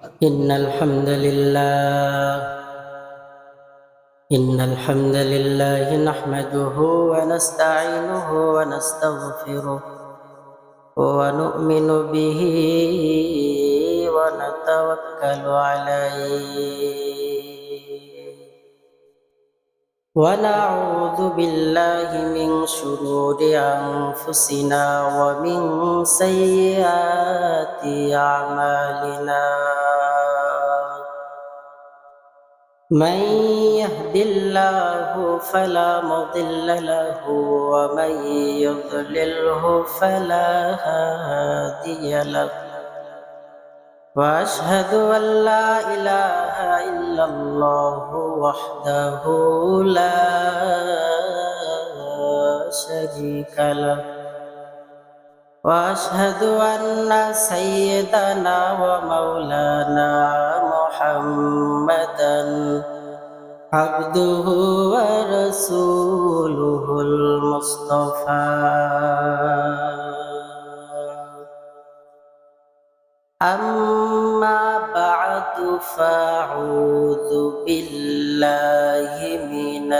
إن الحمد لله نحمده ونستعينه ونستغفره ونؤمن به ونتوكل عليه ونعوذ بالله من شرور أنفسنا ومن سيئات أعمالنا من يهد الله فلا مضل له ومن يضلله فلا هادي له وأشهد أن لا إله إلا الله وحده لا شريك له وأشهد أن سيدنا ومولانا محمدا عبده ورسوله المصطفى أما بعد فأعوذ بالله من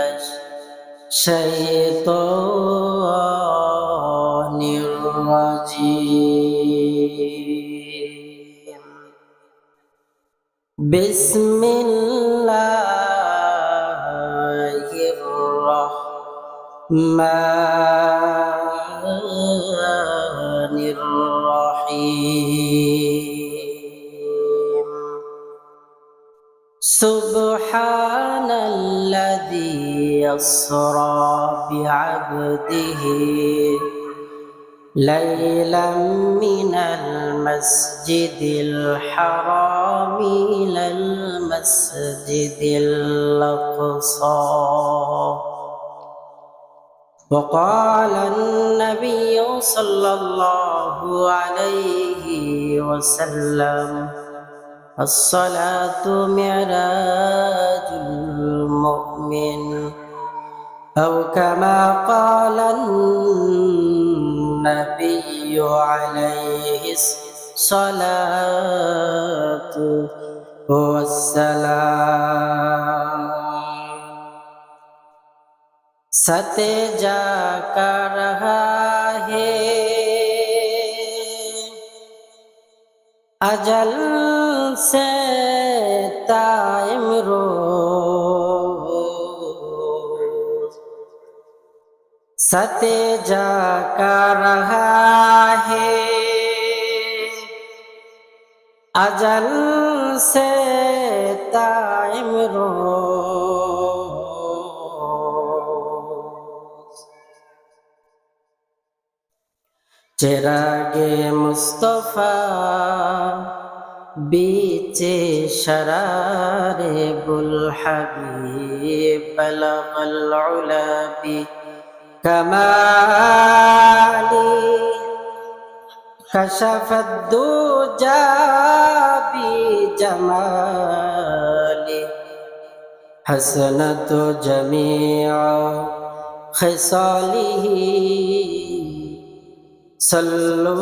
الشيطان الرجيم بسم الله الرحمن الرحيم سبحان الذي أسرى بعبده ليلا من المسجد الحرام إلى المسجد الأقصى وقال النبي صلى الله عليه وسلم الصلاة معراج المؤمن أو كما قال النبي عليه الصلاة والسلام सत्य जाका रहा है अजल से ताइम रोज सत्य जाका रहा है अजल से ताइम रोज चिरागे मुस्तफा बीचे शरारे बुल हबीब बलगल उला बि कमाली कशफत दुजा बि जमाली हसनत जमीअ खिसालिही सल्लु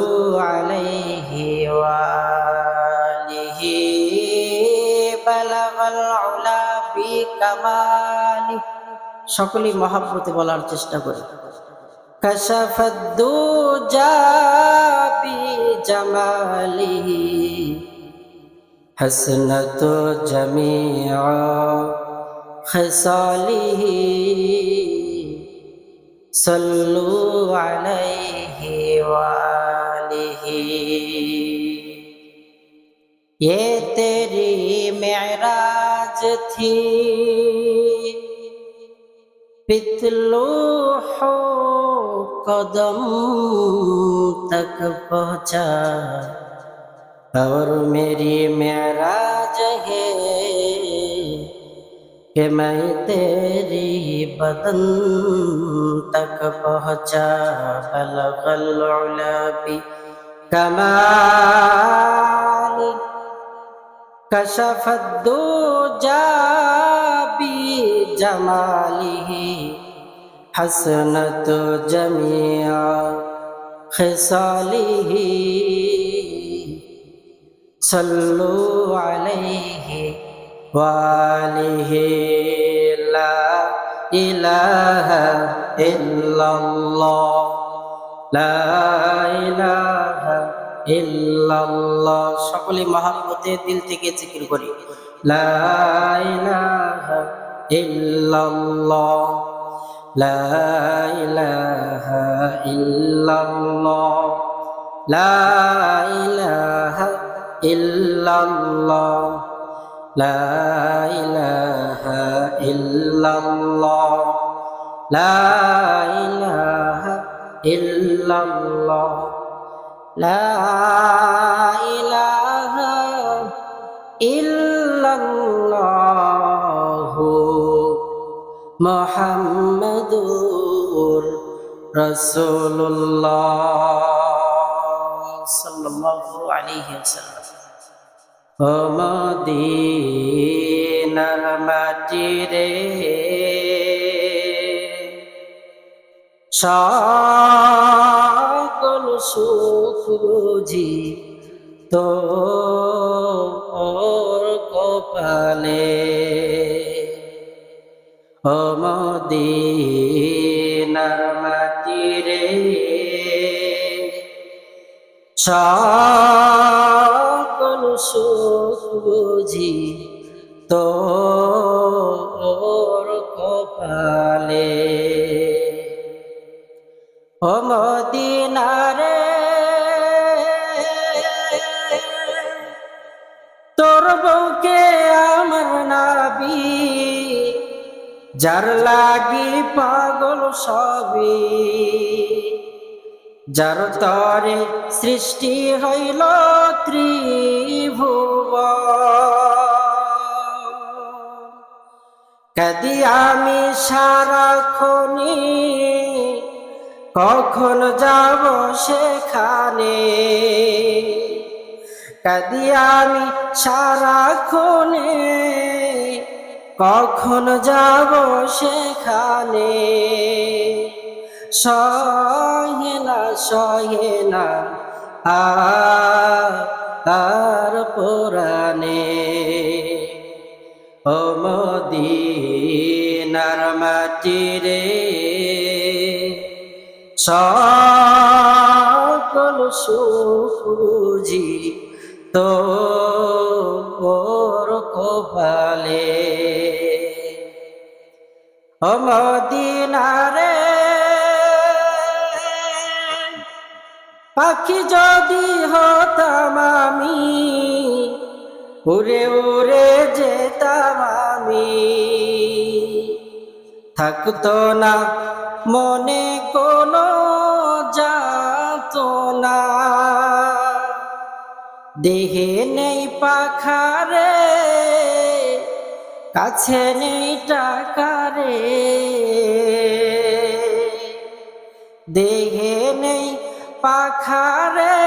अलैहि वालिहि बलगल उला बि कमाली সকলেই মহব্বতে বলার চেষ্টা করি কাশাফাদ দুজা বি জামালিহি হাসনাত জামিআ খিসালিহি सल्लु अलैहि वालिहि ये तेरी मेराज थी पितलूहो कदम तक पहुँचा और मेरी मेराज है कि मैं तेरी बदन तक पहुँचा बलगल उला बि कमाली कशफत दुजा बि जमालिही हसनत जमीअ खिसालिही সাল্লু আলাইহি ওয়া আলিহি লা ইলাহা ইল্লাল্লাহ লা ইলাহা ইল্লাল্লাহ। সকলে মহব্বতে দিল থেকে জিকির করি, লা ইলাহা ইল্লাল্লাহ লা ইলাহা ইল্লাল্লাহ লা ইলাহা ইল্লাল্লাহ লা ইলাহা ইল্লাল্লাহ লা ইলাহা ইল্লাল্লাহ লা ইলাহা ইল্লাল্লাহু মুহাম্মাদুর রাসূলুল্লাহ সাল্লাল্লাহু আলাইহি ওয়াসাল্লাম। ও মদিনার মাটি রে, সকল সুখ বুঝি তোর কপালে। ও মদিনার মাটি রে, সকল সুখ বুঝি তোর কপালে। ও মদিনা রে, তোর বুকে আমার নাবি, যার লাগি পাগল সবই, যার তরে সৃষ্টি হইল ত্রিভুবন। কাদি আমি সারাক্ষণি, কখন যাব সেখানে। কাদি আমি সারাক্ষণে, কখন যাব সেখানে। সহে না আর পুরানে। ও মদিনার মাটি রে, সকল সুখ বুঝি তোর কপালে। ও মদিনা রে, পাখি যদি হতাম আমি, উড়ে উড়ে যেতাম আমি। থাকতো না মনে কোনো যাতনা, দেহে নেই পাখারে, কাছে নেই টাকারে। দেহে নেই পাখারে,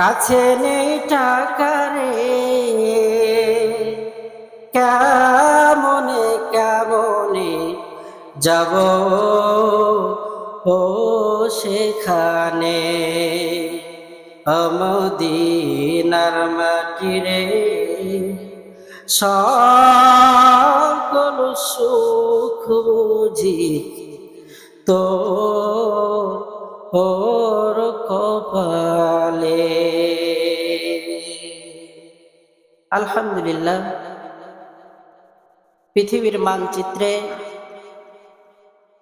কাছে নেই টাকারে। কেমনে কেমনে যাব ও সেখানে। মদিনার মাটি রে, সকল সুখ বুঝি তোর কপালে। আলহামদুলিল্লাহ, পৃথিবীর মানচিত্রে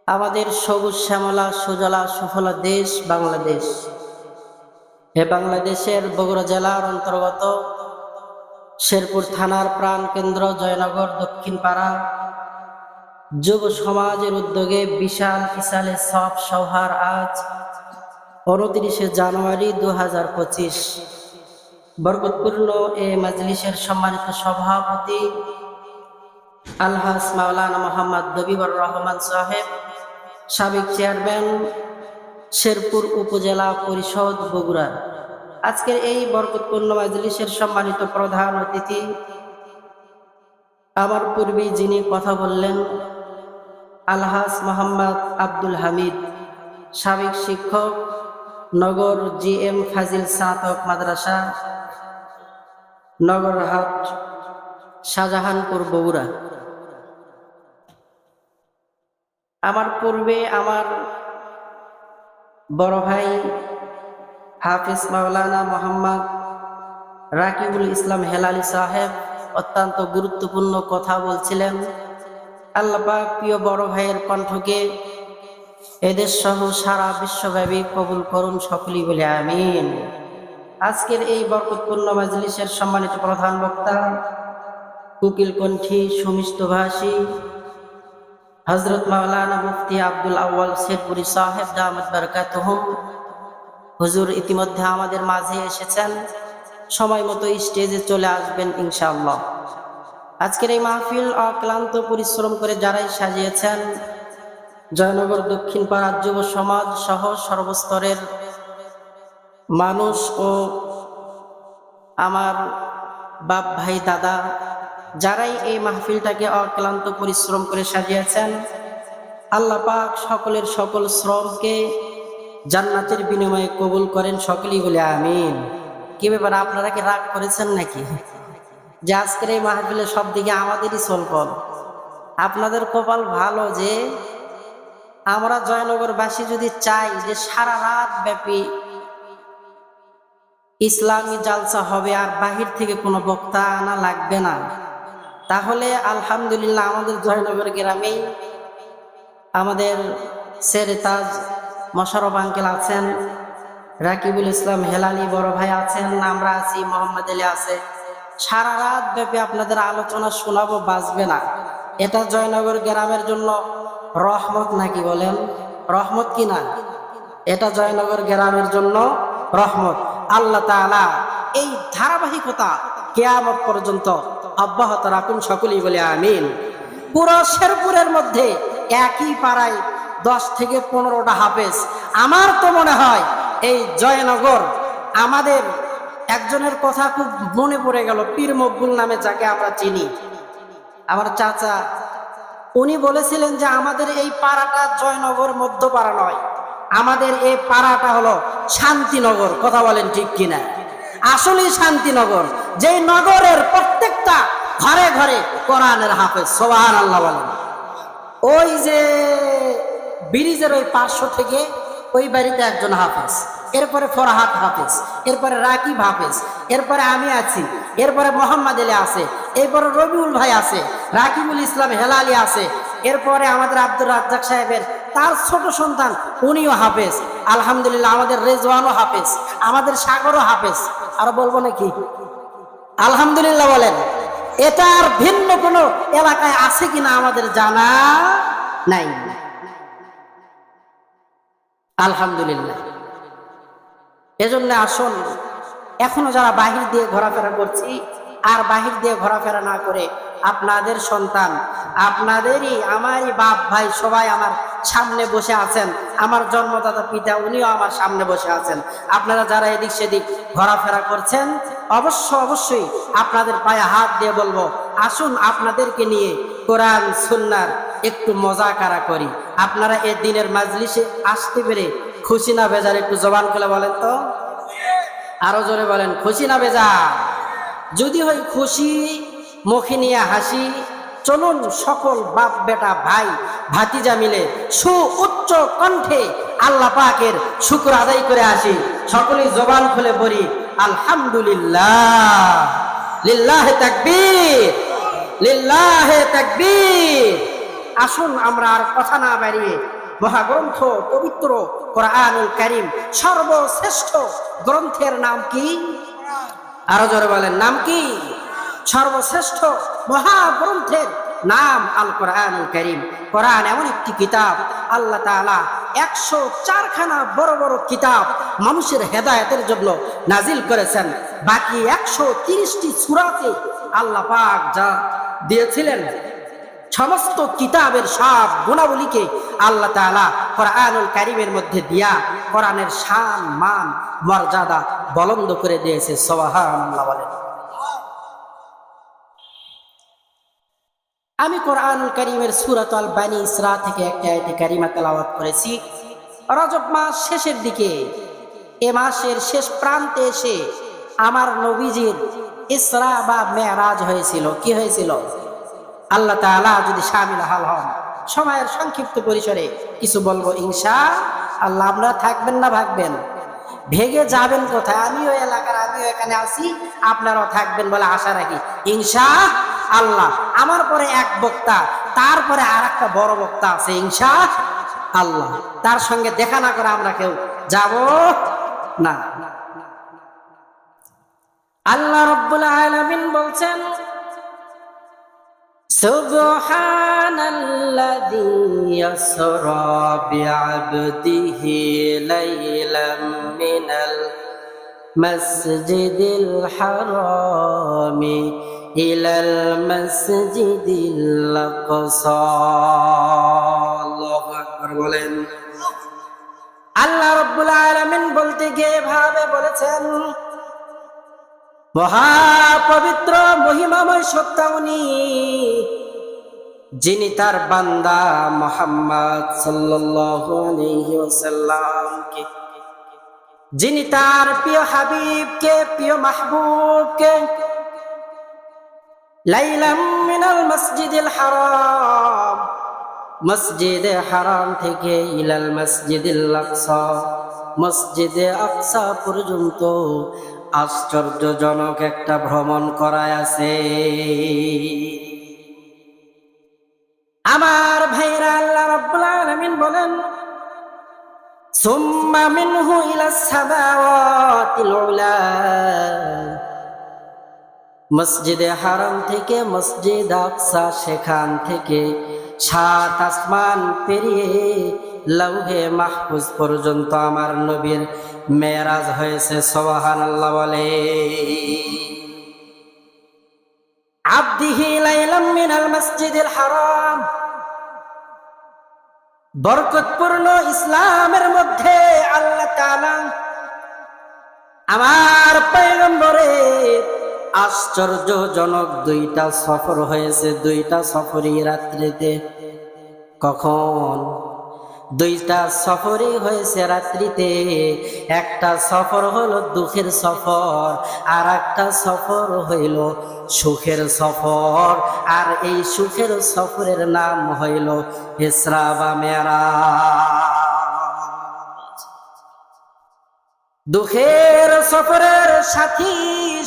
আমাদের সবুজ শ্যামলা সুজলা সুফলা দেশ বাংলাদেশ। এ বাংলাদেশের বগুড়া জেলার অন্তর্গত শেরপুর থানার প্রাণকেন্দ্র জয়নগর দক্ষিণ পাড়া যুব সমাজের উদ্যোগে বিশাল ইসালে সব সভার আজ 29শে জানুয়ারি 2025 বরকতপূর্ণ এ মাজলিসের সম্মানিত সভাপতি আলহাজ মাওলানা মোহাম্মদ দবিবর রহমান সাহেব, সাবেক চেয়ারম্যান শেরপুর উপজেলা পরিষদ বগুড়া। আজকের এই বরকতপূর্ণ মাজলিসের সম্মানিত প্রধান অতিথি, আমার পূর্বে যিনি কথা বললেন, আলহাজ মোহাম্মদ আব্দুল হামিদ, সাবেক শিক্ষক, নগর জিএম ফাজিল স্নাতক মাদ্রাসা নগরহাট, শাহজাহানপুর, বগুড়া। আমার পূর্বে আমার বড় ভাই হাফিজ মাওলানা মোহাম্মদ রাকিবুল ইসলাম হেলালি সাহেব অত্যন্ত গুরুত্বপূর্ণ কথা বলছিলেন। আল্লাহ পাক প্রিয় বড় ভাইয়ের কণ্ঠকে এদেশ সহ সারা বিশ্বব্যাপী কবুল করুন, সকলেই বলে আমিন। আজকের এই বরকতপূর্ণ মাজলিসের সম্মানিত প্রধান বক্তা, কুকিল কণ্ঠী, সুমিষ্টভাষী হযরত মাওলানা মুফতি আব্দুল আউয়াল শেরপুরি সাহেব দামাত বারাকাতুহুম হুজুর ইতিমধ্যে আমাদের মাঝে এসেছেন। সময় মতো স্টেজে চলে আসবেন ইনশাআল্লাহ। আজকের এই মাহফিল অক্লান্ত পরিশ্রম করে যারাই সাজিয়েছেন, জয়নগর দক্ষিণ পাড়ার যুব সমাজ সহ সর্বস্তরের মানুষ ও আমার বাপ ভাই দাদা, যারাই এই মাহফিলটাকে অক্লান্ত পরিশ্রম করে সাজিয়েছেন, আল্লাহ পাক সকলের সকল শ্রমকে জান্নাতের বিনিময়ে কবুল করেন, সকলেই বলে আমিন। কি ব্যাপার, আপনারা কি রাগ করেছেন নাকি যে আজকের এই মাহফিলে সব দিকে আমাদেরই চলপল? আপনাদের কপাল ভালো যে আমরা জয়নগরবাসী যদি চাই যে সারা রাত ব্যাপী ইসলামী জালসা হবে আর বাহির থেকে কোনো বক্তা আনা লাগবে না, তাহলে আলহামদুলিল্লাহ আমাদের জয়নগর গ্রামেই আমাদের সেরেতাজ মোশাররফ আঙ্কেল আছেন, রাকিবুল ইসলাম হেলালি বড় ভাই আছেন, আমরা আছি, মোহাম্মদ আলী আছে। সারা রাত ব্যাপী আপনাদের আলোচনা শোনাবো, বাঁচবে না। এটা জয়নগর গ্রামের জন্য রহমত নাকি বলেন? রহমত কি না? এটা জয়নগর গ্রামের জন্য রহমত। আল্লাহ তাআলা এই ধারাবাহিকতা কিয়ামত পর্যন্ত অব্যাহত রাখুন, সকলেই বলে আমিন। পুরো শেরপুরের মধ্যে একই পাড়ায় 10 থেকে 15টা হাফেজ। আমার তো মনে হয় এই জয়নগর, আমাদের একজনের কথা খুব মনে পড়ে গেল, পীর মকবুল নামে যাকে আমরা চিনি, আমার চাচা, উনি বলেছিলেন যে আমাদের এই পাড়াটা জয়নগর মধ্যপাড়া নয়, আমাদের এই পাড়াটা হলো শান্তিনগর। কথা বলেন ঠিক কিনা? আসলেই শান্তিনগর, যেই নগরের প্রত্যেকটা ঘরে ঘরে কোরআনের হাফেজ। সুবহানাল্লাহ বলেন। ওই যে ব্রিজের ওই পার্শ্ব থেকে ওই বাড়িতে একজন হাফেজ, এরপরে ফরহাদ হাফেজ, এরপরে রাকিব হাফেজ, এরপরে আমি আছি, এরপরে মোহাম্মদ আলী আছে, এরপরে রবিউল ভাই আছে, রাকিবুল ইসলাম হেলালি আছে, এরপরে আমাদের আব্দুর রাজ্জাক সাহেবের তার ছোট সন্তান উনিও হাফেজ। আলহামদুলিল্লাহ আমাদের রেজওয়ানও হাফেজ, আমাদের সাগরও হাফেজ। আর বলবো নাকি? আলহামদুলিল্লাহ বলেন। এটা আর ভিন্ন কোনো এলাকায় আছে কিনা আমাদের জানা নাই। আলহামদুলিল্লাহ। এজন্য আসুন, এখনো যারা বাহির দিয়ে ঘোরাফেরা করছি, আর বাহির দিয়ে ঘোরাফেরা না করে আপনাদের সন্তান, আপনাদেরই, আমারই বাপ ভাই সবাই আমার সামনে বসে আছেন, আমার জন্মদাতা পিতা উনিও আমার সামনে বসে আছেন। আপনারা যারা এদিক সেদিক ঘোরাফেরা করছেন, অবশ্যই আপনাদের পায়ে হাত দিয়ে বলবো, আসুন আপনাদেরকে নিয়ে কোরআন সুন্নাহর একটু মজাকারা করি। আপনারা এই দিনের মাজলিসে আসতে পেরে খুশি না বেজার? একটু জবান খুলে বলেন তো, আরো জোরে বলেন, খুশি না বেজার? যদি হয় খুশি, মুখে নিয়ে হাসি, চলুন সকল বাপ বেটা ভাই ভাতিজা মিলে উচ্চ কণ্ঠে আল্লাহ পাকের শুকর আদায় করে আসি। সকলেই জবান খুলে পড়ি আলহামদুলিল্লাহ, লিল্লাহে তাকবীর, লিল্লাহে তাকবীর। আসুন আমরা আর কথা না বাড়িয়ে মহাগ্রন্থ পবিত্র কোরআনুল কারীম, সর্বশ্রেষ্ঠ গ্রন্থের নাম কি? আরো জোরে বলেন, নাম কি? সর্বশ্রেষ্ঠ মহাগ্রন্থের নাম আল কোরআনুল কারীম। কোরআন এমন একটি কিতাব, আল্লাহ তাআলা 104খানা বড় বড় কিতাব মানুষের হেদায়েতের জন্য নাজিল করেছেন। বাকি 130টি সূরাতে আল্লাহ পাক যা দিয়েছিলেন, সমস্ত কিতাবের সব গুণাবলীকে আল্লাহ তাআলা কোরআনুল কারীমের মধ্যে দিয়া কোরআনের শান, মান, মর্যাদা বুলন্দ করে দিয়েছে। সুবহানাল্লাহ বলেন। আমি কোরআনুল কারীমের সূরাত আল বানী ইসরা থেকে একটা আয়াতে কারিমা তেলাওয়াত করেছি। রজব মাস শেষের দিকে, এ মাসের শেষ প্রান্তে এসে আমার নবীজির ইসরা বা মেরাজ হয়েছিল। কি হয়েছিল? আল্লাহ তাআলা যদি শামিল হাল হন, সময়ের সংক্ষিপ্ত পরিসরে কিছু বলবো ইনশাআল্লাহ। আপনারা থাকবেন না ভাগবেন? ভেগে যাবেন কোথায়? আমিও এলাকার, আমিও এখানে আছি, আপনারাও থাকবেন বলে আশা রাখি ইনশাআল্লাহ। আমার পরে এক বক্তা, তারপরে আর একটা বড় বক্তা আছে ইনশাআল্লাহ। তার সঙ্গে দেখা না করে আমরা কেউ যাব না। আল্লাহ রাব্বুল আলামিন বলছেন, সুবহানাল্লাযী ইয়াসরা বিআবদিহি লাইলাম মিনাল মাসজিদিল হারামি ইলাল মাসজিদিল আকসা। আল্লাহু আকবার বলেন। আল্লাহ রাব্বুল আলামিন বলতে গিয়ে এভাবে বলেছেন, মহাপবিত্র মহিমাময় সত্তা উনি, যিনি তার বান্দা মুহাম্মদ সাল্লাল্লাহু আলাইহি ওয়াসাল্লামকে, যিনি তার প্রিয় হাবিবকে, প্রিয় মাহবুবকে লাইলাম মিনাল মসজিদিল হারাম, মসজিদে হারাম থেকে ইলাল মসজিদিল আকসা, মসজিদে আকসা পর্যন্ত আশ্চর্যজনক একটা ভ্রমণ করায় আছে। আমার ভাইরা, আল্লাহ রাব্বুল আলামিন বলেন, সুম্মা মিনহু ইলাস সামাওয়াতিল উলা, মসজিদে হারাম থেকে মসজিদ আকসা, সেখান থেকে 7 আসমান পেরিয়ে লৌহে মাহফুজ পর্যন্ত আমার নবীর মেরাজ হয়েছে। সুবহানাল্লাহ বলে। আবদিহি লাইলাম মিনাল মসজিদিল হারাম, বরকতপূর্ণ ইসলামের মধ্যে আল্লাহ তাআলা আমার পয়গম্বরের আশ্চর্যজনক 2টা সফর হয়েছে। 2টা সফরই রাত্রিতে। কখন? 2টা সফরই হয়েছে রাত্রিতে। একটা সফর হলো দুঃখের সফর, আর একটা সফর হইল সুখের সফর। আর এই সুখের সফরের নাম হইল ইসরা বা মেরাজ। দুঃখের সফরের সাথী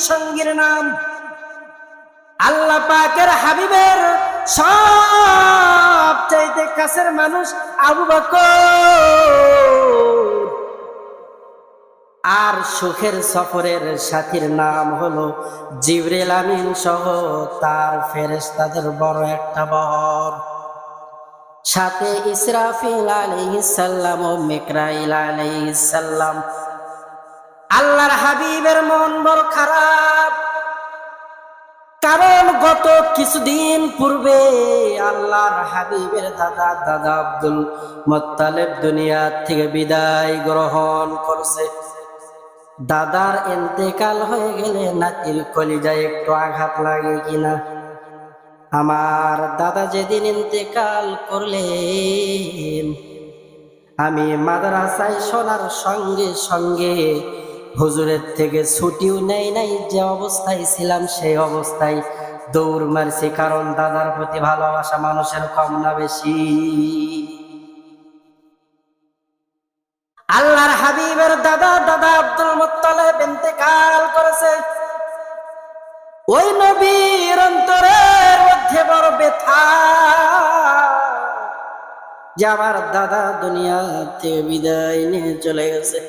সঙ্গীর নাম আল্লাহ পাকের হাবিবের সবচাইতে কাছের মানুষ আবু বকর। আর সুখের সফরের সাথীর নাম হলো জিবরিল আমিন সহ তার ফেরেশতাদের বড় একটা বর, সাথে ইসরাফিল আলাইহিস সালাম ও মিকরাইল আলাইহিস সালাম। আল্লাহর হাবিবের মন বড় খারাপ, কারণ গত কিছুদিন পূর্বে আল্লাহর হাবিবের দাদা আব্দুল মুত্তালিব দুনিয়া থেকে বিদায় গ্রহণ করছে। দাদার ইন্তেকাল হয়ে গেলে নাতির কলিজায় একটু আঘাত লাগে কিনা? আমার দাদা যেদিন ইন্তেকাল করলেন, আমি মাদ্রাসায় শোনার সঙ্গে সঙ্গে হুজুরের থেকে ছুটিও নেই নাই। যে অবস্থায় ছিলাম সেই অবস্থায় দৌড় মারছি, কারণ দাদার প্রতি ভালোবাসা মানুষের কম না বেশি? আল্লাহর হাবিবের দাদা আব্দুল মুত্তালিব ইন্তেকাল করেছে। ওই নবীর অন্তরের মধ্যে বড় ব্যথা যে আমার দাদা দুনিয়া থেকে বিদায় নিয়ে চলে গেছে।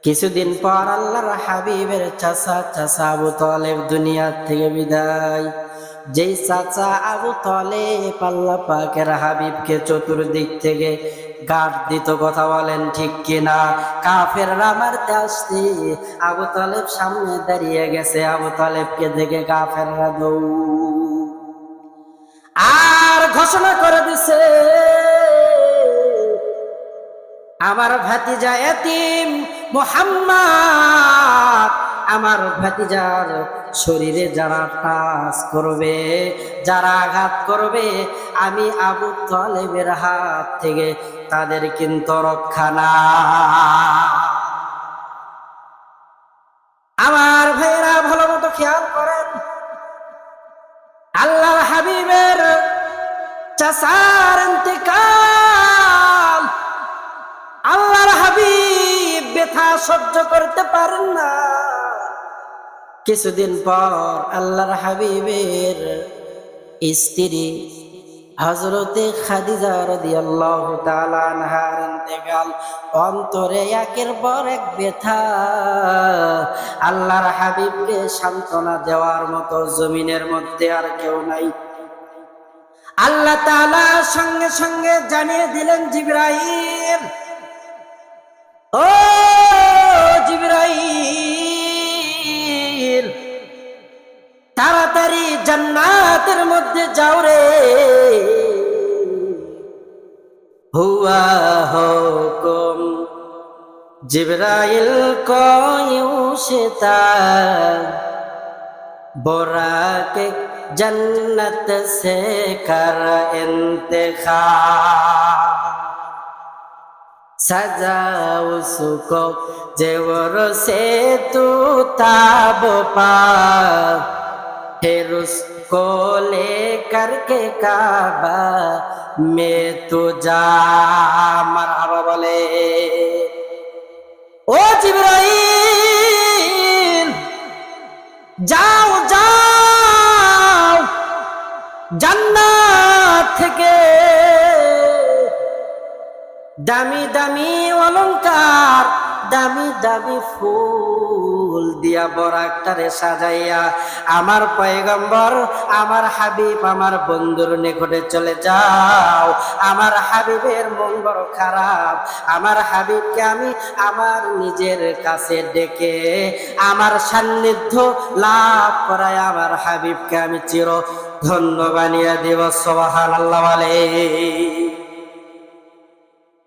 কিছুদিন পর আল্লাহর হাবিবের চাচা আবু তালেব দুনিয়া থেকে বিদায়। যেই চাচা আবু তালেব আল্লাহ পাকের হাবিবকে চতুর্দিক থেকে গার্ড দিত। কথা বলেন ঠিক কিনা? কাফেররা মারতে আসছে, আবু তালেব সামনে দাঁড়িয়ে গেছে। আবু তালেবকে দেখে কাফেররা দৌড়, আর ঘোষণা করে দিছে, আমার ভাতিজা এতিম মুহাম্মদ, আমার ভাতিজার শরীরে যারা টাচ করবে, যারা আঘাত করবে, আমি আবু তালেবের হাত থেকে তাদের কিন্তু রক্ষা না। আমার ভাইরা ভালো মতো খেয়াল করেন, আল্লাহর হাবিবের চাচার ইন্তেকাল, আল্লাহর হাবিব ব্যথা সহ্য করতে পারেন না। কিছুদিন পর আল্লাহর হাবিবের স্ত্রী হযরতে খাদিজা রাদিয়াল্লাহু তাআলা আনহার ইন্তেকাল। অন্তরে একের পর এক ব্যথা। আল্লাহর হাবিবকে সান্ত্বনা দেওয়ার মতো জমিনের মধ্যে আর কেউ নাই। আল্লাহ তাআলা সঙ্গে সঙ্গে জানিয়ে দিলেন, জিবরাইল, ও জিবরাইল, তাড়াতাড়ি জান্নাতের মধ্যে যাও রে। হুয়া হুকুম জিবরাইল को उसे बोराके जन्नत से कर इंतखाब, सजा उसको जेवर से तू ताब पा, फिर उसको लेकर के काबा में तू जा। मरहबा बोले, ও জিবরাইল, যাও যাও, জান্নাত থেকে দামি দামি অলংকার, দামি দামি ফুল দিয়া বরাকটারে সাজাইয়া আমার পয়গম্বর, আমার হাবিব, আমার বন্ধুর নিকটে চলে যাও। আমার হাবিবের মন বড় খারাপ। আমার হাবিবকে আমি আমার নিজের কাছে ডেকে আমার সান্নিধ্য লাভ করায় আমার হাবিবকে আমি চির ধন্য বানিয়ে দেব। সুবহানাল্লাহ বলে।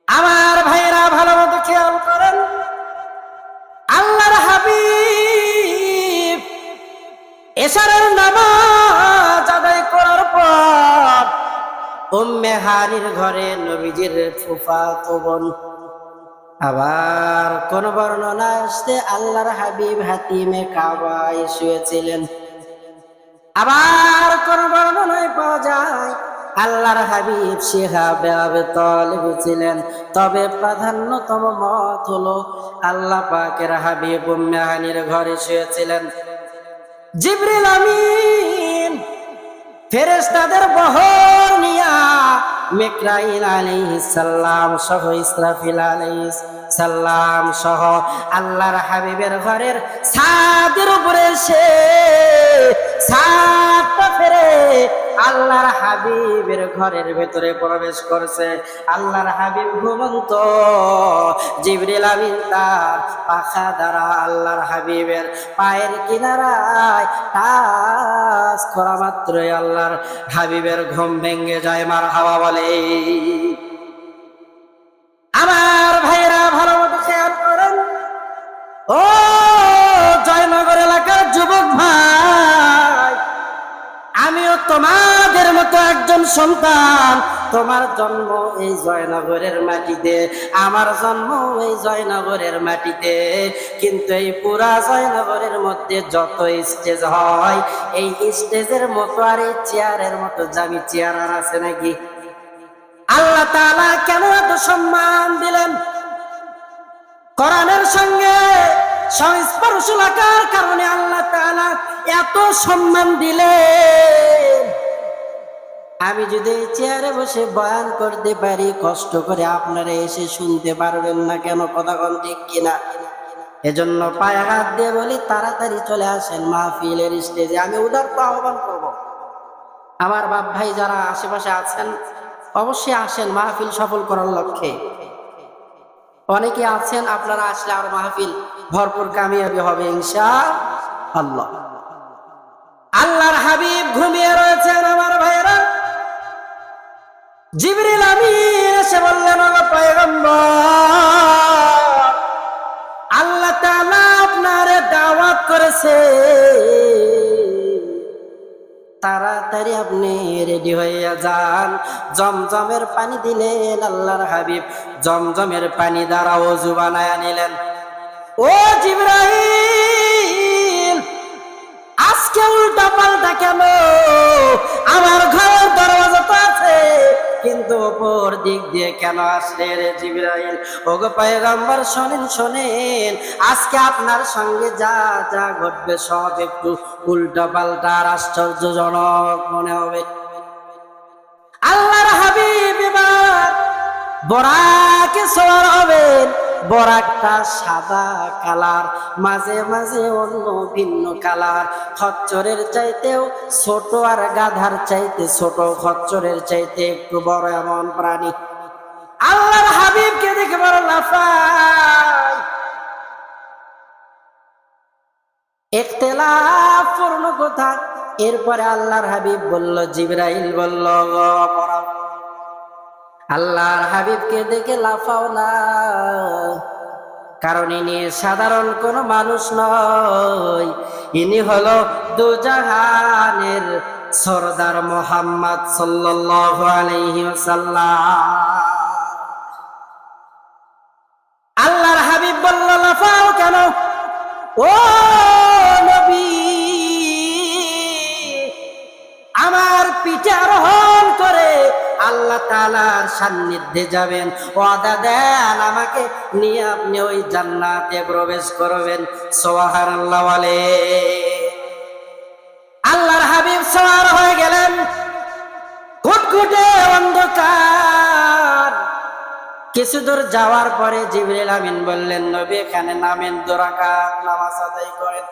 আমার ভাইরা ভালো মতো খেয়াল করেন, আল্লাহর হাবিব এশারের নামাজ আদায় করার পর উম্মে হানির ঘরে নবীজির ফুফাতো বোন, আবার কোন বর্ণনা আসতে আল্লাহর হাবিব হাতিমে কাবায় শুয়েছিলেন, আবার কোন বর্ণনায় পাওয়া যায় আল্লাহর হাবিব শিহাবে আবি তালিব ছিলেন। তবে প্রাধান্যতম মত হলো আল্লাহ পাকের হাবিব উম্মে হানির ঘরে শুয়েছিলেন। জিবরিল আমিন ফেরেশতাদের বহর নিয়া মিকরাইল আলাইহিস সালাম সহ ইসরাফিল আলাইহিস সালাম সহ আল্লাহর হাবিবের ঘরের ছাদের উপরে এসে ছাদটা ফেরে আল্লাহর হাবিবের ঘরের ভেতরে প্রবেশ করছে। আল্লাহর হাবিব ঘুমন্ত, জিবরিল আমিন তার পাখা দ্বারা আল্লাহর হাবিবের পায়ের কিনারায় টাচ করা মাত্রই আল্লাহর হাবিবের ঘুম ভেঙে যায়। মারহাবা বলে। আমার ভাইরা ভালো মতো খেয়াল করেন, ও জয়নগর এলাকার যুবক ভাই, আমিও তোমাদের মতো একজন সন্তান। তোমার জন্ম এই জয়নগরের মাটিতে, আমার জন্ম এই জয়নগরের মাটিতে। কিন্তু এই পুরা জয়নগরের মধ্যে যত স্টেজ হয়, এই স্টেজের মতো আর এই চেয়ারের মতো দামি চেয়ার আর আছে নাকি? আল্লাহ তাআলা কেন এত সম্মান দিলেন? কোরআনের সঙ্গে সংস্পর্শ লাগার কারণে আল্লাহ তাআলা এত সম্মান দিলেন। আমি যদি চেয়ারে বসে বয়ান করতে পারি, কষ্ট করে আপনারা এসে শুনতে পারবেন না কেন? কথা কোন ঠিক কিনা? এজন্য পায়ে হাত দিয়ে বলি, তাড়াতাড়ি চলে আসেন মাহফিলের স্টেজে। আমি উদারত আহ্বান করব, আমার বাপ ভাই যারা আশেপাশে আছেন অবশ্যই আসেন মাহফিল সফল করার লক্ষ্যে। অনেকে আছেন, আপনারা আসলে আর মাহফিল ভরপুর কামিয়াবি হবে ইনশাআল্লাহ। আল্লাহর হাবিব ঘুমিয়ে রয়েছেন। আমার ভাইয়েরা, জিবরিল আমিন এসে বললেন, ও পয়গম্বর, আল্লাহ তাআলা আপনারে দাওয়াত করেছে, তাড়াতাড়ি আপনি রেডি হইয়া যান। জমজমের পানি দিলেন আল্লাহর হাবিব, জমজমের পানি দ্বারা ওযু বানায়া নিলেন। ও জিবরাইল, আজকে উল্টা পাল্টা কেন? আমার ঘরের দরওয়াজা তো আছে, কিন্তু উপর দিক দিয়ে কেন আসলে রে জিবরাইল? ওগো পয়গম্বর শোনেন শোনেন, আজকে আপনার সঙ্গে যা যা ঘটবে সব একটু উল্টা পাল্টা আর আশ্চর্যজনক মনে হবে। আল্লাহর হাবিব এবার বরাকে সওয়ার হবেন। বরাকটা সাদা কালার, মাঝে মাঝে অন্য ভিন্ন কালার, খচ্চরের চাইতেও ছোট আর গাধার চাইতে ছোট, খচ্চরের চাইতে একটু বড় এমন প্রাণী। আল্লাহর হাবিবকে দেখে বড় লাফায়। ইখতিলাফ পূর্ণ কথা। এরপরে আল্লাহর হাবিব বলল, জিবরাইল বলল, বরাক আল্লাহর হাবিবকে দেখে লাফাও না, কারণ ইনি সাধারণ কোন মানুষ নয়, ইনি হলো দুজাহানের সরদার মুহাম্মদ সাল্লাল্লাহু আলাইহি ওয়াসাল্লাম। আল্লাহর হাবিব বলল, লাফাও কেন? ও নবী, আমার পিঠে আরোহণ করে আল্লাহ তাআলার সান্নিধ্যে যাবেন, ওয়াদা দেন আমাকে নিয়ে আপনি ওই জান্নাতে প্রবেশ করবেন। সুবহানাল্লাহ বলে। আল্লাহর হাবিব সওয়ার হয়ে গেলেন। ঘুটঘুটে অন্ধকার। কিছু দূর যাওয়ার পরে জিবরিল আমিন বললেন, নবী এখানে নামেন, 2 রাকাত নামাজ আদায় করেন।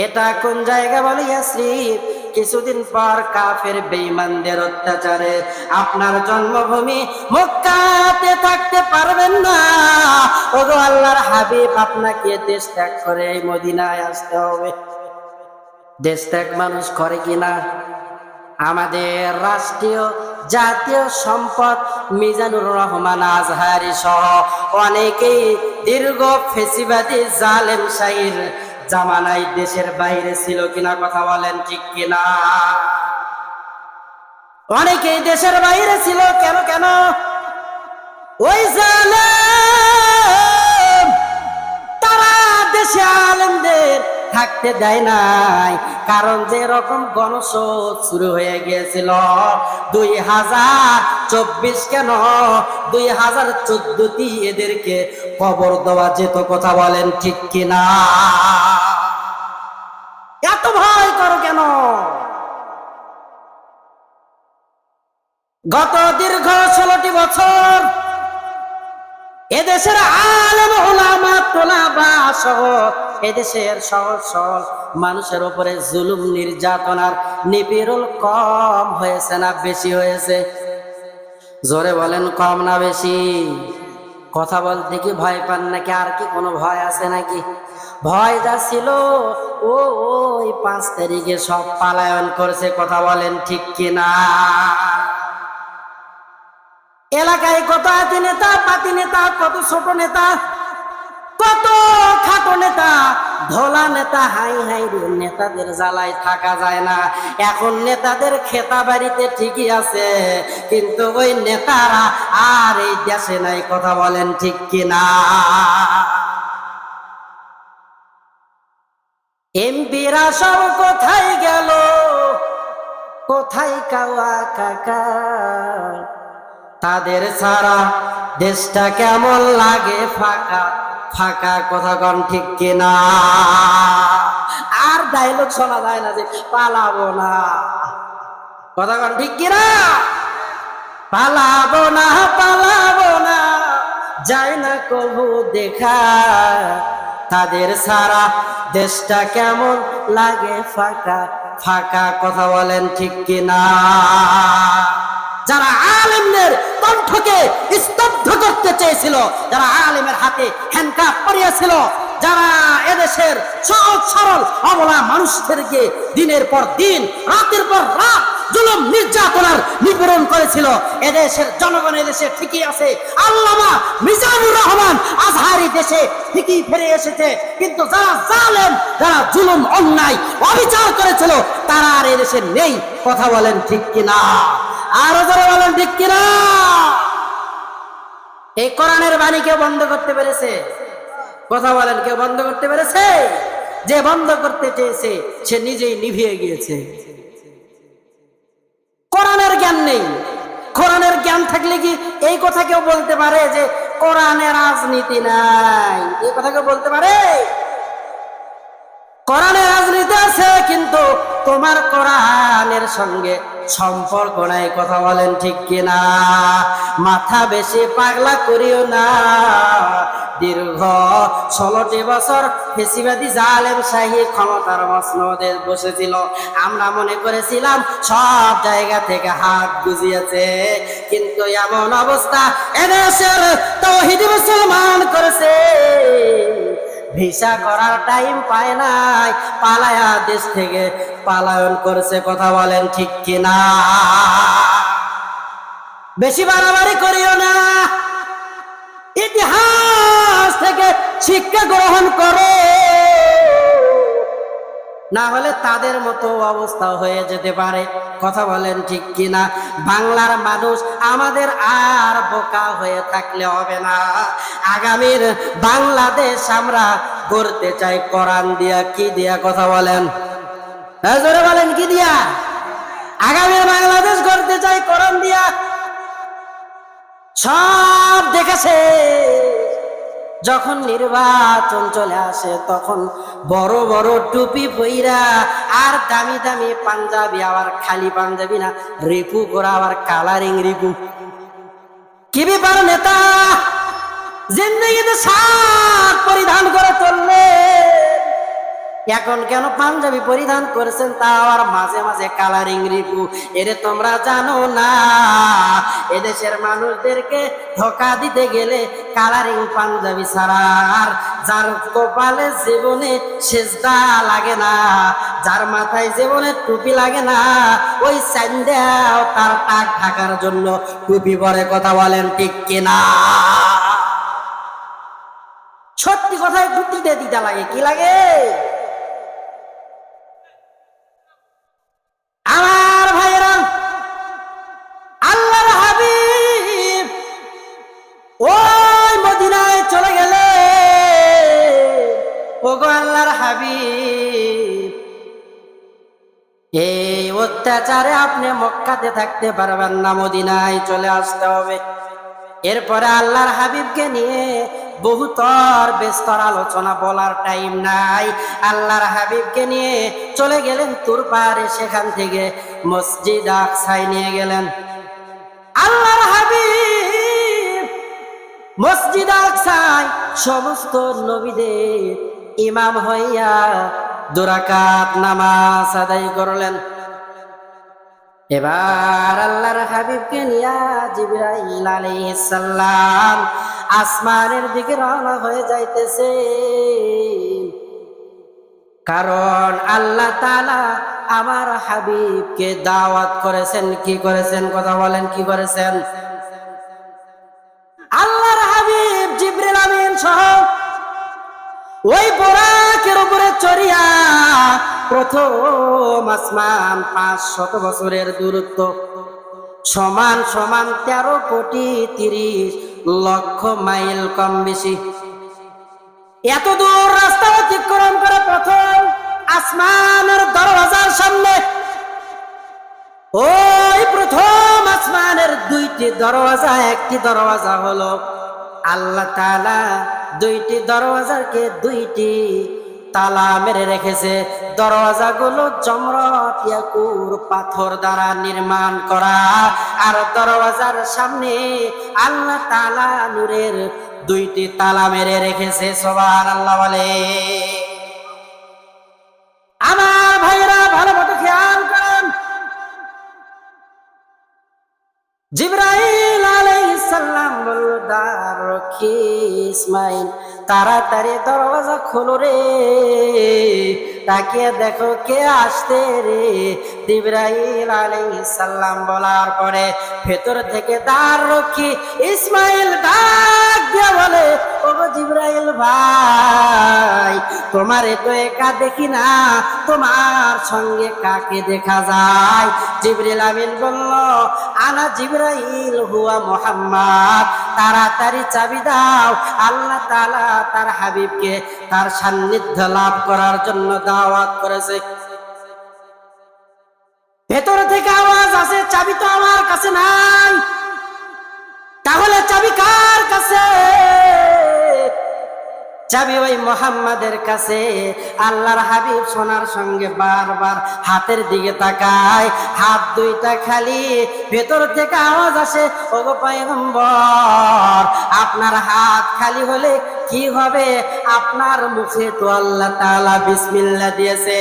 এটা কোন জায়গা? বলে ইয়াসরিব। কিছুদিন পর কাফের বেঈমানদের অত্যাচারে আপনার জন্মভূমি মক্কাতে থাকতে পারবেন না। ওগো আল্লাহর হাবিব, আপনাকে দেশ ত্যাগ করে এই মদিনায় আসতে হবে। দেশ ত্যাগ মানুষ করে কিনা? আমাদের রাষ্ট্রীয় জাতীয় সম্পদ মিজানুর রহমান আজহারি সহ অনেকেই দীর্ঘ ফেসিবাদী জালেম শাহীর জামানায় দেশের বাইরে ছিল কিনা? কথা বলেন ঠিক কিনা? অনেকেই দেশের বাইরে ছিল। কেন কেন? ওই জালেম তারা দেশে আলেমদের থাকতে দেয় নাই, কারণ যে রকম গণশোধ শুরু হয়ে গিয়েছিল 2024 কেন 2014 এদেরকে কবর দেওয়া যেত। কথা বলেন ঠিক কিনা? এত ভয় করো কেন? গত দীর্ঘ 16টি বছর এদেশের আলেম ওলামা তোলাবা সহ এদেশের সহজ সরল মানুষের উপরে জুলুম নির্যাতন আর নিপীড়ন কম হয়েছে না বেশি হয়েছে? জোরে বলেন, কম না বেশি? কথা বলতে কি ভয় পান নাকি? আর কি কোনো ভয় আছে নাকি? ভয় যা ছিল ওই 5 তারিখে সব পালায়ন করেছে। কথা বলেন ঠিক কিনা? এলাকায় কত আতি নেতা, পাতি নেতা, কত ছোট নেতা, কত খাটো নেতা, ধোলা নেতা। হাই হাই রে, নেতাদের জ্বালায় থাকা যায় না। এখন নেতাদের খেতা বাড়িতে ঠিকই আছে, কিন্তু ওই নেতারা আর এই দেশে নাই। কথা বলেন ঠিক কিনা? এমপিরা সব কোথায় গেল? কোথায় কাওয়া কাকা? তাদের ছাড়া দেশটা কেমন লাগে ফাঁকা ফাঁকা। কথা কন ঠিক কিনা? আর ডায়লগ শোনা যায় না যে পালাবো না। কথা কন ঠিক কিনা? পালাবো না, পালাবো না, যায় না কবু দেখা। তাদের ছাড়া দেশটা কেমন লাগে ফাঁকা ফাঁকা। কথা বলেন ঠিক কিনা? যারা আলেমদের কণ্ঠকে স্তব্ধ করতে চেয়েছিল, যারা আলেমের হাতে হ্যান্ডকাপ পরিয়েছিল, যারা এদেশের সহজ সরল অবলা মানুষদেরকে দিনের পর দিন রাতের পর রাত জুলুম নির্যাতনার নিপীড়ন করেছিল, এদেশের জনগণ এদেশে ঠিকই আছে। আল্লামা মিজানুর রহমান আজহারি দেশে ঠিকই ফিরে এসেছে, কিন্তু যারা জালেম, যারা জুলুম অন্যায় অবিচার করেছিল তারা আর এদেশে নেই। কথা বলেন ঠিক কিনা? আরো যারা বলেন ঠিক কিনা? এই কোরআনের বাণী কেউ বন্ধ করতে পেরেছে? কথা বলেন, কেউ বন্ধ করতে পেরেছে? যে বন্ধ করতে চেয়েছে সে নিজেই নিভিয়ে গিয়েছে। কোরআনের জ্ঞান নেই। কোরআনের জ্ঞান থাকলে কি এই কথা কেউ বলতে পারে যে কোরআনে রাজনীতি নাই? এই কথা কেউ বলতে পারে? কোরআনে রাজনীতি আছে, কিন্তু তোমার কোরআনের সঙ্গে সম্পর্ক নাই। কথা বলেন ঠিক কিনা? মাথা বেশি পাগলা করিও না। দীর্ঘ 16টি বছর ফেসিবাদী জালেম শাহী ক্ষমতার মসনদে বসেছিল। আমরা মনে করেছিলাম সব জায়গা থেকে হাত বুঝিয়েছে, কিন্তু এমন অবস্থা এদেশের তাওহীদি মুসলমান করেছে, ভিসা করার টাইম পায় নাই, পালায়া দেশ থেকে পালায়ন করেছে। কথা বলেন ঠিক কিনা? বেশি বাড়াবাড়ি করিও না। ইতিহাস থেকে শিক্ষা গ্রহণ করো, না হলে তাদের মতো অবস্থা হয়ে যেতে পারে। কথা বলেন ঠিক কিনা? বাংলার মানুষ আমাদের আর বোকা হয়ে থাকলে হবে না। আগামীর বাংলাদেশ আমরা গড়তে চাই কোরআন দিয়া। কি দিয়া? কথা বলেন, জোরে বলেন, কি দিয়া? আগামীর বাংলাদেশ গড়তে চাই কোরআন দিয়া। সব দেখেছে, যখন নির্বাচন চলে আসে তখন বড় বড় টুপি পইরা আর দামি দামি পাঞ্জাবি, আবার খালি পাঞ্জাবি না, রিপু করা, আবার কালারিং রিপু। কি ব্যাপার নেতা? জিন্দেগিতে শার্ট পরিধান করে চললে, এখন কেন পাঞ্জাবি পরিধান করেছেন? তা আবার মাঝে মাঝে কালারিং রিপু। এরে তোমরা জানো না, এদেশের মানুষদেরকে ধোকা দিতে গেলে কালারিং পাঞ্জাবি ছাড়া আর যার কপালে জীবনে সেজদা লাগে না, যার মাথায় জীবনে টুপি লাগে না, ওই স্যান্ডেল তার টাক ঢাকার জন্য টুপি পরে। কথা বলেন ঠিক কিনা? সত্যি কথায় টুপিতে দিতে লাগে। কি লাগে? আমার ভাইয়েরা, আল্লাহর হাবিব ওই মদিনায় চলে গেলে, ওগো আল্লাহর হাবিব, এই অত্যাচারে আপনি মক্কাতে থাকতে পারবেন না, মদিনায় চলে আসতে হবে। এরপরে আল্লাহর হাবিবকে নিয়ে বহুতর বেস্তর আলোচনা, বলার টাইম নাই। আল্লাহর হাবিবকে নিয়ে চলে গেলেন তুর পাহাড়ে, সেখান থেকে মসজিদ আকসায় নিয়ে গেলেন। আল্লাহর হাবিব মসজিদ আকসায় সমস্ত নবীদের ইমাম হইয়া 2 রাকাত নামাজ আদায় করলেন। এবার আল্লাহর হাবিবকে নিয়া জিবরাইল আলাইহিস সালাম আসমানের দিকে রওনা হয়ে যাইতেছে, কারণ আল্লাহ তাআলা আমার হাবিবকে দাওয়াত করেছেন। কি করেছেন? কথা বলেন, কি করেছেন? আল্লাহর হাবিব জিবরিল আমিন সহ ওই বোরাকের উপরে চড়িয়া প্রথম আসমান, 500 বছরের দূরত্ব, সমান সমান 13 কোটি 30 লক্ষ মাইল কম বেশি। এত দূর রাস্তা অতিক্রম করে প্রথম আসমানের দরওয়াজার সামনে, ওই প্রথম আসমানের 2টি দরওয়াজা। একটি দরওয়াজা হলো আল্লাহ তাআলা 2টি দরওয়াজাকে 2টি তালা মেরে রেখেছে। দরওয়াজাগুলো জমরত ইয়াকুর পাথর দ্বারা নির্মাণ করা, আর দরওয়াজার সামনে আল্লাহ তাআলা নূরের 2টি তালা মেরে রেখেছে। সুবহানাল্লাহ বলে। আমার ভাইরা ভালো মতো খেয়াল করেন, জিবরাইল আলাইহিস সালাম বলল, দ্বাররক্ষী ইসমাইল, তাড়াতাড়ি দরওয়াজা খোলো রে। তাকিয়ে দেখো কে আসতে রে। জিবরাইল আলাইহিস সালাম বলার পরে ভেতর থেকে দ্বার রক্ষী ইসমাইল ডাক দিয়ে বলে, ও জিবরাইল ভাই, তোমারে তো একা দেখি না, তোমার সঙ্গে কাকে দেখা যায়? জিবরিল আমিন বলল, আনা জিবরাইল হুয়া মুহাম্মদ। তাড়াতাড়ি চাবি দাও, আল্লাহ তাআলা তার হাবিবকে তার সান্নিধ্য লাভ করার জন্য দাওয়াত করেছে। ভেতর থেকে আওয়াজ আসে, চাবি তো আমার কাছে নাই, তাহলে চাবি কার কাছে? চাবি ওই মুহাম্মাদের কাছে। আল্লাহর হাবিব সোনার সঙ্গে বারবার হাতের দিকে তাকায়, হাত দুইটা খালি। ভেতর থেকে আওয়াজ আসে, ওগো পয়গম্বর, আপনার হাত খালি হলে কি হবে? আপনার মুখে তো আল্লাহ তাআলা বিসমিল্লাহ দিয়েছে,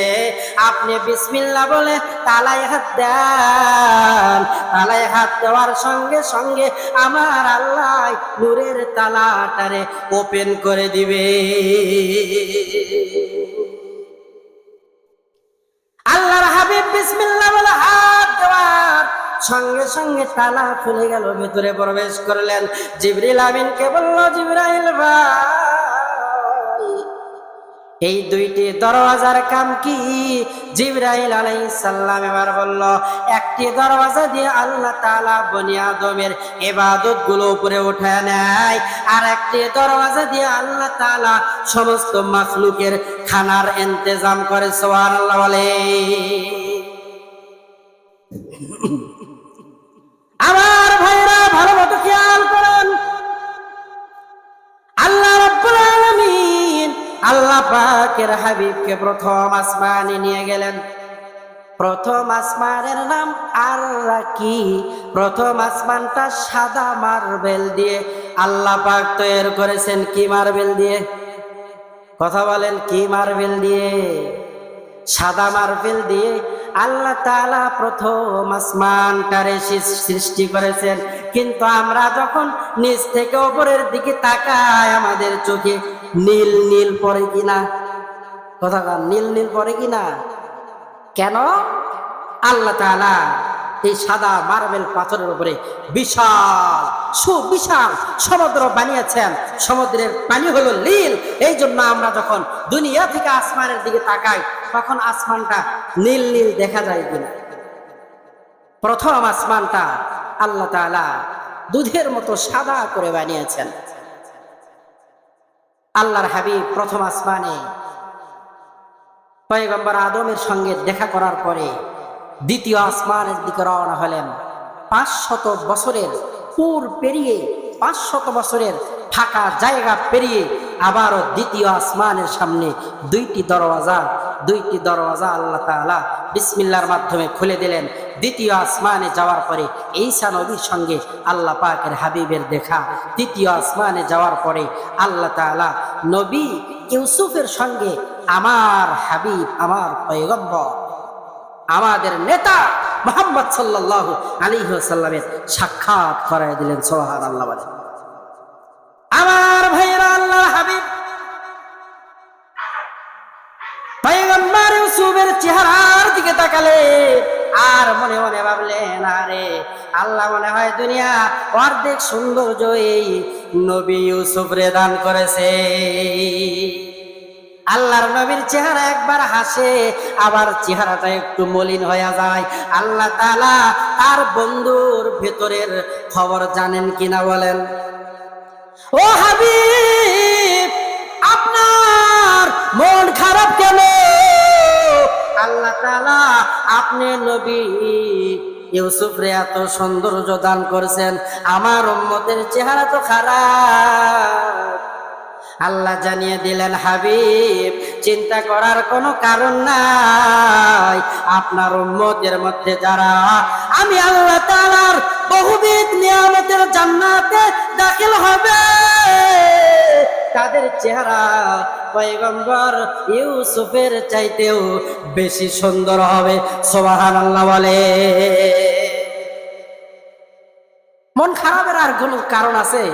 আপনি বিসমিল্লাহ বলে তালায় হাত দেন। তালায় হাত দেওয়ার সঙ্গে সঙ্গে আমার আল্লাহ নূরের তালাটারে ওপেন করে দিবে। আল্লাহর হাবিব বিসমিল্লাহ বলে হাত দেওয়ার সঙ্গে সঙ্গে তালা খুলে গেল, ভেতরে প্রবেশ করলেন। জিবরিল আমিনকে বলল, জিবরাইল ভাই, এই দুইটি দরওয়াজার কাম কি? জিবরাইল আলাইহিস সালাম এবার বলল, একটি দরওয়াজা দিয়ে আল্লাহ তাআলা বনি আদমের ইবাদত গুলো উপরে উঠায় নেয়, আর একটি দরওয়াজা দিয়ে আল্লাহ তাআলা সমস্ত মাখলুকের খানার ইন্তজাম করে। সুবহানাল্লাহ বলে। আমার ভাইরা ভালো মতো খেয়াল করেন, আল্লাহ রাব্বুল আলামিন আল্লাহ পাকের হাবিবকে প্রথম আসমানে নিয়ে গেলেন। প্রথম আসমানের নাম আর-রাকি। প্রথম আসমানটা সাদা মার্বেল দিয়ে আল্লাহ পাক তৈরি করেছেন। কি মার্বেল দিয়ে? কথা বলেন, কি মার্বেল দিয়ে? সাদা মার্বেল দিয়ে আল্লাহ তাআলা প্রথম আসমানটারে সৃষ্টি করেছেন। কিন্তু আমরা যখন নিচ থেকে উপরের দিকে তাকাই, আমাদের চোখে নীল নীল পড়ে কিনা? কথা বলেন, নীল নীল পড়ে কিনা? কেন? আল্লাহ তাআলা এই সাদা মার্বেল পাথরের উপরে বিশাল সুবিশাল সমুদ্র বানিয়েছেন। সমুদ্রের পানি হলো নীল। এই জন্য আমরা যখন দুনিয়া থেকে আসমানের দিকে তাকাই, তখন আসমানটা নীল নীল দেখা যায় কিনা? প্রথম আসমানটা আল্লাহ তাআলা দুধের মতো সাদা করে বানিয়েছেন। আল্লাহর হাবিব প্রথম আসমানে পয়গম্বর আদমের সঙ্গে দেখা করার পরে দ্বিতীয় আসমানের দিকে রওনা হলেন। 500 বছরের পুর পেরিয়ে, 500 বছরের ফাঁকা জায়গা পেরিয়ে আবারও দ্বিতীয় আসমানের সামনে দুইটি দরওয়াজা আল্লাহ তাআলা বিসমিল্লাহর মাধ্যমে খুলে দিলেন। দ্বিতীয় আসমানে যাওয়ার পরে ঈসা নবীর সঙ্গে আল্লাহ পাকের হাবিবের দেখা। তৃতীয় আসমানে যাওয়ার পরে আল্লাহ তাআলা নবী ইউসুফের সঙ্গে আমার হাবিব, আমার পয়গম্বর, আমাদের নেতা মুহাম্মদ সাল্লাল্লাহু আলাইহি ওয়াসাল্লামের সাক্ষাৎ করায় দিলেন। সুবহানাল্লাহ বলেন। আমার ভাইরা, আল্লাহর হাবিব পয়গম্বর ইউসুফের চেহারার দিকে তাকালে আর মনে মনে ভাবলেন, আরে আল্লাহ মনে হয় দুনিয়া অর্ধেক সৌন্দর্য এই নবী ইউসুফ রে দান করেছে। আল্লাহর নবীর চেহারা একবার হাসে, আবার চেহারাটা একটু মলিন হয়ে যায়। আল্লাহ তাআলা তার বন্ধুর ভেতরের খবর জানেন কিনা বলেন? ও হাবিব, আপনার মন খারাপ কেন? আল্লাহ তাআলা আপনি নবী ইউসুফ রে এত সৌন্দর্য দান করেছেন, আমার উম্মতের চেহারা তো খারাপ। আল্লাহ জানিয়ে দিলেন, হাবিব চিন্তা করার কোনো কারণ নাই। আপনার উম্মতের মধ্যে যারা আমি আল্লাহ তাআলার বহুবিধ নিয়ামতের জান্নাতে দাখিল হবে, তাদের চেহারা পয়গম্বর ইউসুফের চাইতেও বেশি সুন্দর হবে। সুবহানাল্লাহ বলে। মন খারাপের আর কোনো কারণ আছে?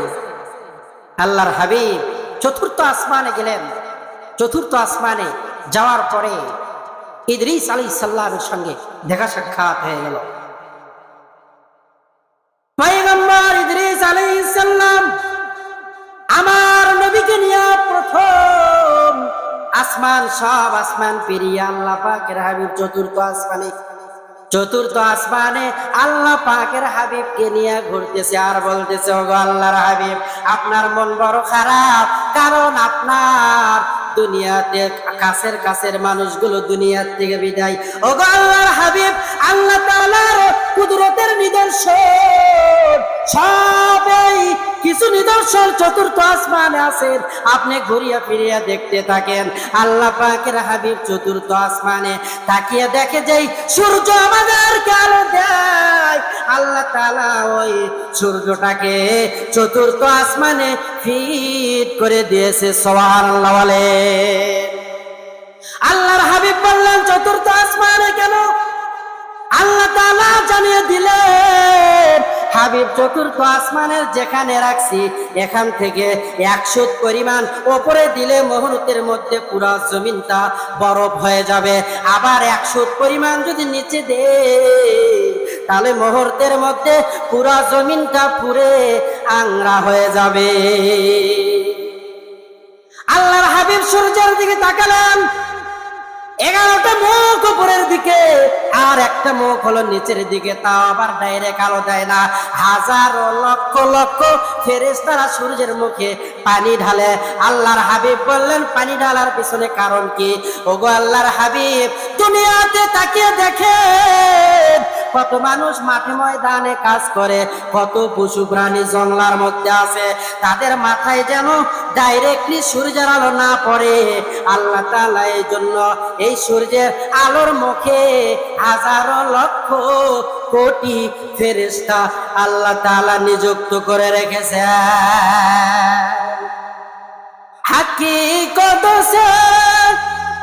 আল্লাহর হাবিব চতুর্থ আসমানে গেলেন। চতুর্থ আসমানে যাওয়ার পরে ইদ্রিস আলাইহিস সালামের সঙ্গে দেখা সাক্ষাৎ হয়ে গেল। পয়গম্বর ইদ্রিস আলাইহিস সালাম আমার নবীকে নিয়ে প্রথম আসমান, সব আসমান পেরিয়ে আল্লাহ পাকের হাবিব চতুর্থ আসমানে আল্লাহ পাকের হাবিবকে নিয়ে ঘুরতেছে আর বলতেছে, ওগো আল্লাহর হাবিব, আপনার মন বড় খারাপ, কারণ আপনার দুনিয়াতে কাছের মানুষগুলো দুনিয়ার থেকে বিদায়। ওগো আল্লাহর হাবিব, আল্লাহ তাআলার কুদরতের নিদর্শন, সবই কিছু নিদর্শন চতুর্থ আসমানে আছেন, আপনি ঘুরিয়া ফিরিয়া দেখতে থাকেন। আল্লাহ পাকের হাবিব চতুর্থ আসমানে তাকিয়ে দেখে যে সূর্য আমাদেরকে আলো দেয়। আল্লাহ তাআলা ওই সূর্যটাকে চতুর্থ আসমানে ফিট করে দিয়েছে। সুবহানাল্লাহ বলে। আল্লাহর হাবিব বললেন, চতুর্থ আসমানে কেন? আল্লাহ তাআলা জানিয়ে দিলেন, হাবিব চতুর্থ আসমানের যেখানে রাখছি এখান থেকে 100 পরিমাণ উপরে দিলে মুহূর্তের মধ্যে পুরো জমিনটা বরফ হয়ে যাবে। আবার 100 পরিমাণ যদি নিচে দে তাহলে মুহূর্তের মধ্যে পুরো জমিনটা পুরে আংরা হয়ে যাবে। আল্লাহর হাবিব সূর্যের দিকে তাকালেন, 11টা মুখ উপরের দিকে আর একটা মুখ হলো নিচের দিকে, তাও আবার ডাইরেক্ট আলো দেয় না। হাজারো লক্ষ লক্ষ ফেরেশতারা সূর্যের মুখে পানি ঢালে। আল্লাহর হাবিব বললেন, পানি ঢালার পিছনে কারণ কি? ওগো আল্লাহর হাবিব, দুনিয়াতে তাকিয়ে দেখেন কত মানুষ মাঠে ময়দানে কাজ করে, কত পশু প্রাণী জঙ্গলার মধ্যে আছে, তাদের মাথায় যেন ডাইরেক্টলি সূর্যের আলো না পড়ে। আল্লাহ তাআলা এই জন্য এই সূর্যের আলোর মুখে হাজারো লক্ষ কোটি ফেরেশতা আল্লাহ তাআলা নিযুক্ত করে রেখেছে। হাকিকত সে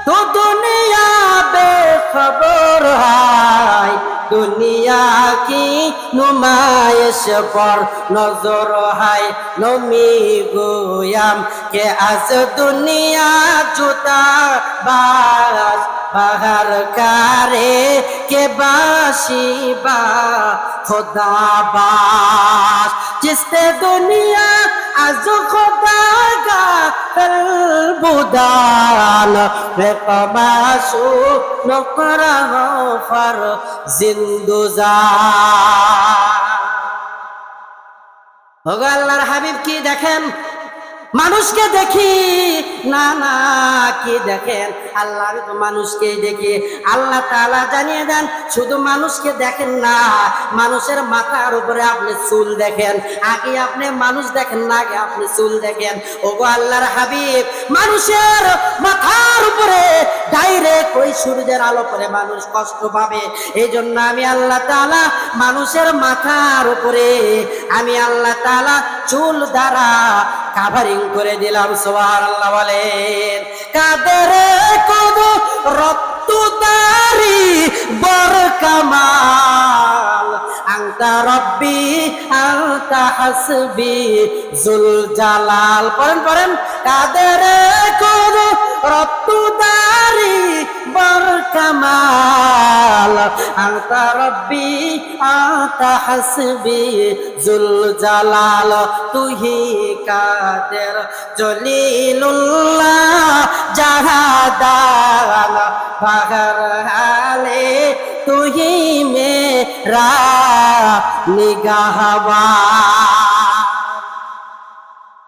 তো দুনিয়া বেখবর হয়, দুনিয়া কি নুমাইশ পর নজর হয়, নমি গোয়াম কে আজ দুনিয়া জুতা বাস বাহার কারে কে বাসি বা খোদা বাস, जिससे दुनिया आज खुदा का बुदान में कमाशु नकरा हो फर जिंदुजा। ওগো আল্লাহর হাবিব, কি দেখেন? মানুষকে দেখি না, না কি দেখেন? আল্লাহ, আমি তো মানুষকেই দেখি। আল্লাহ তাআলা জানিয়ে দেন, শুধু মানুষকে দেখেন না, মানুষের মাথার উপরে আপনি চুল দেখেন। আগে আপনি মানুষ দেখেন না, আগে আপনি চুল দেখেন। ওগো আল্লাহর হাবিব, মানুষের মাথার উপরে ডাইরেক্ট ওই সূর্যের আলো পড়ে মানুষ কষ্ট পাবে। এই জন্য আমি আল্লাহ তাআলা মানুষের মাথার উপরে আমি আল্লাহ তাআলা চুল দ্বারা কাভারিং করে দিলাম। সুবহানাল্লাহ বলেন। কাদের কদ রত্তু দারি বর কামাল, আনতা রব্বি আনতা হাসবি জুল জালাল। পড়েন। কাদের কদ রত্তু দারি বর কামাল, আনতা রব্বি আনতা হাসবি জুল জালাল, তুহি কাদের জলিলুল্লাহ জাহাদান বাহর হালে তুহি মেরা নিগাহবা।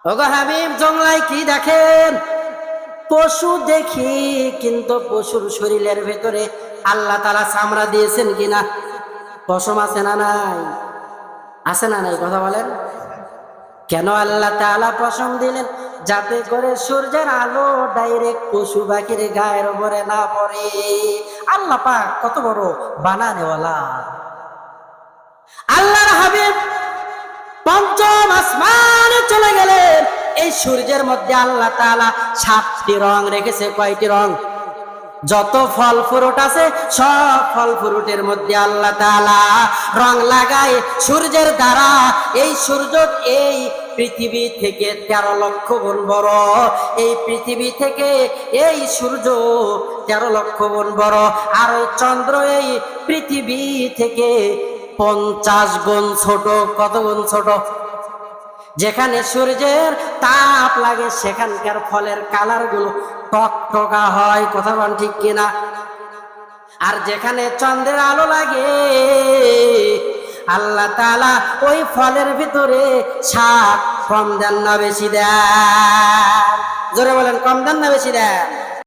ওগো হাবিব, জংলায় কি দেখেন? পশু দেখি, কিন্তু পশুর শরীরের ভেতরে আল্লাহ তাআলা চামড়া দিয়েছেন কিনা? পশম আছে না নাই? আছে না নাই? কথা বলেন। কেন আল্লাহ তাআলা পশম দিলেন? যাতে করে সূর্যের আলো ডাইরেক্ট পশু পাখির গায়ের উপরে না পড়ে। আল্লাহ পাক কত বড় বানানেওয়ালা। আল্লাহর হাবিব পঞ্চম আসমানে চলে গেলেন। এই সূর্যের মধ্যে আল্লাহ তাআলা 7টি রং রেখেছে। কয়টি রং? যত ফল ফ্রুট আছে সব ফল ফ্রুটের মধ্যে আল্লাহ তাআলা রং লাগায় সূর্যের দ্বারা। এই সূর্য এই পৃথিবী থেকে 13 লক্ষ গুণ বড়। এই পৃথিবী থেকে এই সূর্য 13 লক্ষ গুণ বড়। আর ওই চন্দ্র এই পৃথিবী থেকে 50 গুণ ছোট। কত গুণ ছোট? যেখানে সূর্যের তাপ লাগে সেখানকার ফলের কালার গুলো টকটকা হয়। কথা বলেন ঠিক কিনা? আর যেখানে চন্দ্রের আলো লাগে আল্লাহ তাআলা ওই ফলের ভিতরে স্বাদ কম দেন না বেশি দেন? জোরে বলেন, কম দেন না বেশি দেন?